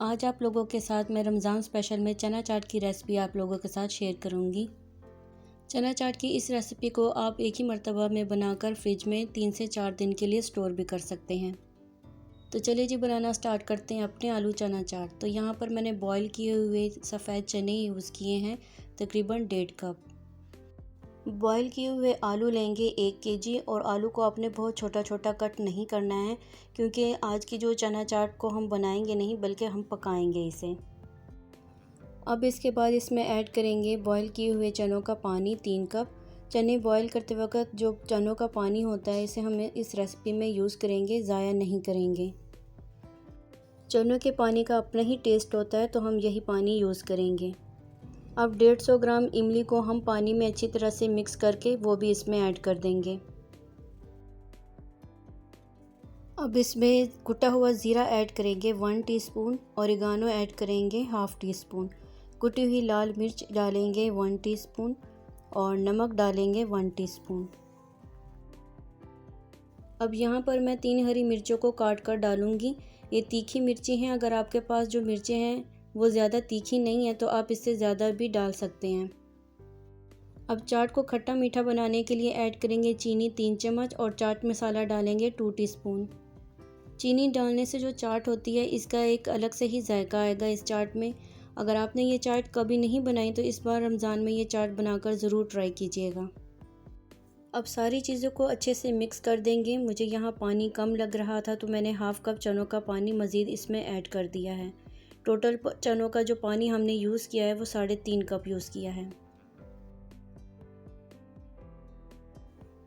आज आप लोगों के साथ मैं रमज़ान स्पेशल में चना चाट की रेसिपी आप लोगों के साथ शेयर करूंगी। चना चाट की इस रेसिपी को आप एक ही मर्तबा में बनाकर फ्रिज में 3 से 4 दिन के लिए स्टोर भी कर सकते हैं। तो चलिए जी बनाना स्टार्ट करते हैं अपने आलू चना चाट। तो यहाँ पर मैंने बॉईल किए हुए सफ़ेद चने यूज़ किए हैं, तकरीबन 1.5 कप। बॉईल किए हुए आलू लेंगे 1 केजी और आलू को आपने बहुत छोटा छोटा कट नहीं करना है, क्योंकि आज की जो चना चाट को हम बनाएंगे नहीं बल्कि हम पकाएंगे इसे। अब इसके बाद इसमें ऐड करेंगे बॉईल किए हुए चनों का पानी 3 कप। चने बॉईल करते वक्त जो चनों का पानी होता है इसे हम इस रेसिपी में यूज़ करेंगे, ज़ाया नहीं करेंगे। चनों के पानी का अपना ही टेस्ट होता है तो हम यही पानी यूज़ करेंगे। अब 150 ग्राम इमली को हम पानी में अच्छी तरह से मिक्स करके वो भी इसमें ऐड कर देंगे। अब इसमें कुटा हुआ ज़ीरा ऐड करेंगे 1 टीस्पून, ओरिगानो ऐड करेंगे 1/2 टीस्पून, कुटी हुई लाल मिर्च डालेंगे 1 टीस्पून और नमक डालेंगे 1 टीस्पून। अब यहाँ पर मैं 3 हरी मिर्चों को काट कर डालूँगी। ये तीखी मिर्ची हैं, अगर आपके पास जो मिर्चें हैं वो ज़्यादा तीखी नहीं है तो आप इससे ज़्यादा भी डाल सकते हैं। अब चाट को खट्टा मीठा बनाने के लिए ऐड करेंगे चीनी 3 चम्मच और चाट मसाला डालेंगे 2 टीस्पून। चीनी डालने से जो चाट होती है इसका एक अलग से ही जायका आएगा इस चाट में। अगर आपने ये चाट कभी नहीं बनाई तो इस बार रमज़ान में ये चाट बनाकर ज़रूर ट्राई कीजिएगा। अब सारी चीज़ों को अच्छे से मिक्स कर देंगे। मुझे यहाँ पानी कम लग रहा था तो मैंने 1/2 कप चनों का पानी मज़ीद इसमें ऐड कर दिया है। टोटल चनों का जो पानी हमने यूज़ किया है वो 3.5 कप यूज़ किया है।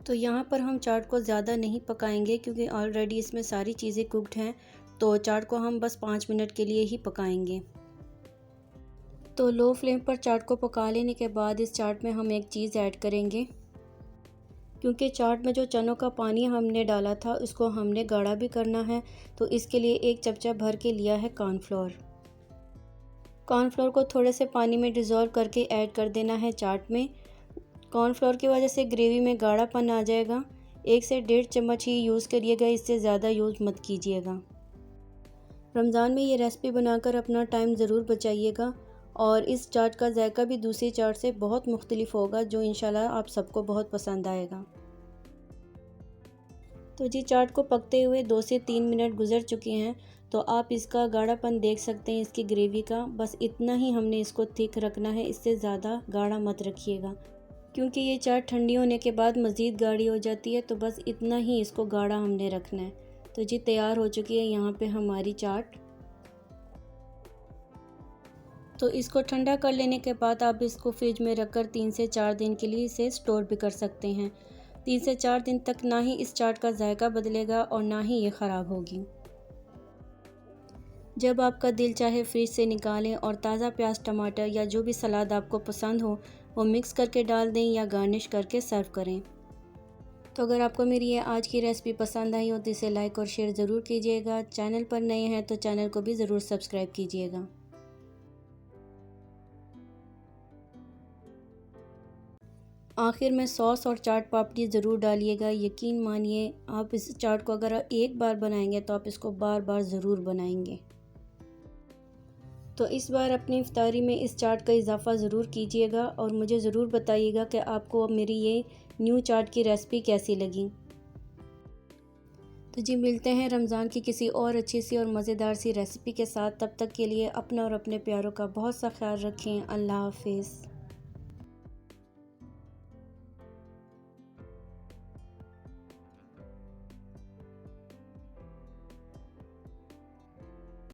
तो यहाँ पर हम चाट को ज़्यादा नहीं पकाएंगे क्योंकि ऑलरेडी इसमें सारी चीज़ें कुक्ड हैं, तो चाट को हम बस 5 मिनट के लिए ही पकाएंगे। तो लो फ्लेम पर चाट को पका लेने के बाद इस चाट में हम एक चीज़ ऐड करेंगे, क्योंकि चाट में जो चनों का पानी हमने डाला था उसको हमने गाढ़ा भी करना है, तो इसके लिए 1 चमचा भर के लिया है कॉर्नफ्लोर। कॉर्नफ्लोर को थोड़े से पानी में डिज़ोल्व करके ऐड कर देना है चाट में। कॉर्नफ्लोर की वजह से ग्रेवी में गाढ़ापन आ जाएगा। 1 से 1.5 चम्मच ही यूज़ करिएगा, इससे ज़्यादा यूज़ मत कीजिएगा। रमज़ान में ये रेसिपी बनाकर अपना टाइम ज़रूर बचाइएगा और इस चाट का जायका भी दूसरी चाट से बहुत मुख्तलिफ होगा, जो इंशाल्लाह आप सबको बहुत पसंद आएगा। तो जी चाट को पकते हुए 2 से 3 मिनट गुजर चुके हैं, तो आप इसका गाढ़ापन देख सकते हैं इसकी ग्रेवी का। बस इतना ही हमने इसको थिक रखना है, इससे ज़्यादा गाढ़ा मत रखिएगा, क्योंकि ये चाट ठंडी होने के बाद मज़ीद गाढ़ी हो जाती है। तो बस इतना ही इसको गाढ़ा हमने रखना है। तो जी तैयार हो चुकी है यहाँ पे हमारी चाट। तो इसको ठंडा कर लेने के बाद आप इसको फ्रिज में रखकर 3 से 4 दिन के लिए इसे स्टोर भी कर सकते हैं। 3 से 4 दिन तक ना ही इस चाट का जायका बदलेगा और ना ही ये ख़राब होगी। जब आपका दिल चाहे फ्रिज से निकालें और ताज़ा प्याज, टमाटर या जो भी सलाद आपको पसंद हो वो मिक्स करके डाल दें या गार्निश करके सर्व करें। तो अगर आपको मेरी ये आज की रेसिपी पसंद आई हो तो इसे लाइक और शेयर ज़रूर कीजिएगा। चैनल पर नए हैं तो चैनल को भी ज़रूर सब्सक्राइब कीजिएगा। आखिर में सॉस और चाट पापड़ी ज़रूर डालिएगा। यकीन मानिए आप इस चाट को अगर एक बार बनाएंगे तो आप इसको बार बार ज़रूर बनाएंगे। तो इस बार अपनी इफ्तारी में इस चाट का इजाफ़ा ज़रूर कीजिएगा और मुझे ज़रूर बताइएगा कि आपको अब मेरी ये न्यू चाट की रेसिपी कैसी लगी। तो जी मिलते हैं रमज़ान की किसी और अच्छी सी और मज़ेदार सी रेसिपी के साथ। तब तक के लिए अपना और अपने प्यारों का बहुत सा ख्याल रखें। अल्लाह हाफ़िज़।